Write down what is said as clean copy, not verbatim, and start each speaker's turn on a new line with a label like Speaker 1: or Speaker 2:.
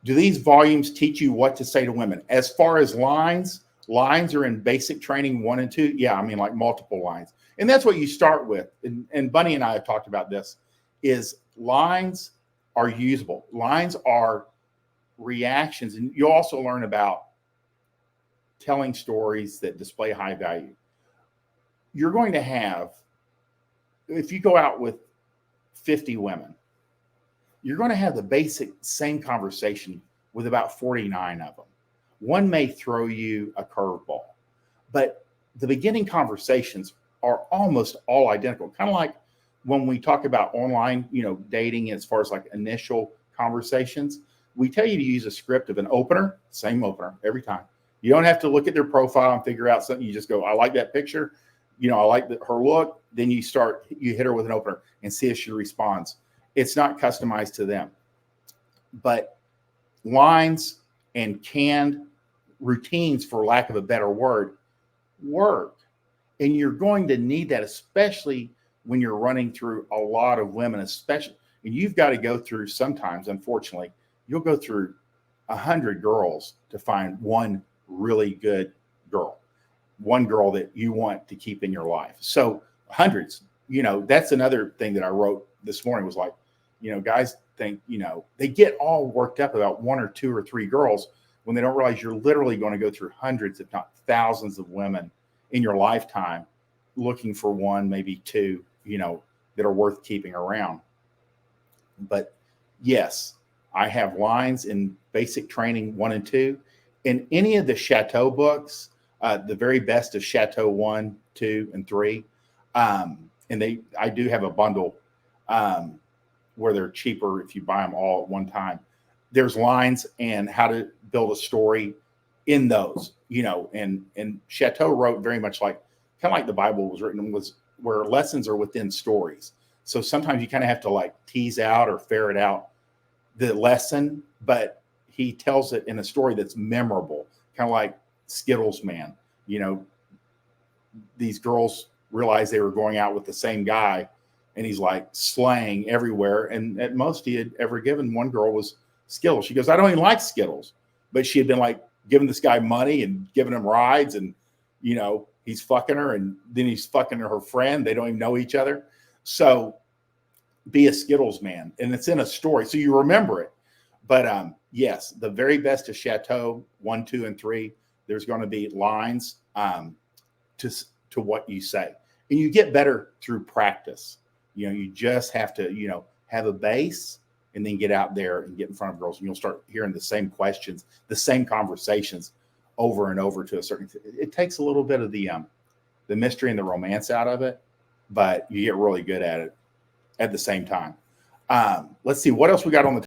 Speaker 1: Do these volumes teach you what to say to women? As far as lines are in basic training 1 and 2. Yeah, I mean, like multiple lines. And that's what you start with. And Bunny and I have talked about this, is lines are usable. Lines are reactions. And you'll also learn about telling stories that display high value. You're going to have, if you go out with 50 women, you're going to have the basic same conversation with about 49 of them. One may throw you a curveball, but the beginning conversations are almost all identical. Kind of like when we talk about online, dating as far as like initial conversations, we tell you to use a script of an opener, same opener every time. You don't have to look at their profile and figure out something. You just go, I like that picture. I like her look. Then you hit her with an opener and see if she responds. It's not customized to them. But lines and canned routines, for lack of a better word, work. And you're going to need that, especially when you're running through a lot of women, especially. And you've got to go through, sometimes, unfortunately, you'll go through 100 girls to find one really good girl, one girl that you want to keep in your life. So hundreds, that's another thing that I wrote this morning was like, guys think, they get all worked up about 1 or 2 or 3 girls when they don't realize you're literally going to go through hundreds, if not thousands of women in your lifetime looking for 1, maybe 2, that are worth keeping around. But yes, I have lines in basic training 1 and 2. In any of the Chateau books, the very best of Chateau 1, 2, and 3. And I do have a bundle where they're cheaper if you buy them all at one time. There's lines and how to build a story in those, and Chateau wrote very much kind of like the Bible was written, was where lessons are within stories. So sometimes you kind of have to tease out or ferret out the lesson, but he tells it in a story that's memorable, kind of like Skittles Man. These girls realized they were going out with the same guy, and he's slaying everywhere. And at most he had ever given one girl was Skittles. She goes, I don't even like Skittles. But she had been giving this guy money and giving him rides, and he's fucking her, and then he's fucking her friend. They don't even know each other. So be a Skittles man. And it's in a story, so you remember it. But yes, the very best of Chateau 1, 2, and 3, there's going to be lines to what you say. And you get better through practice. You just have to, have a base and then get out there and get in front of girls, and you'll start hearing the same questions, the same conversations over and over to a certain. It takes a little bit of the mystery and the romance out of it, but you get really good at it at the same time. Let's see what else we got on the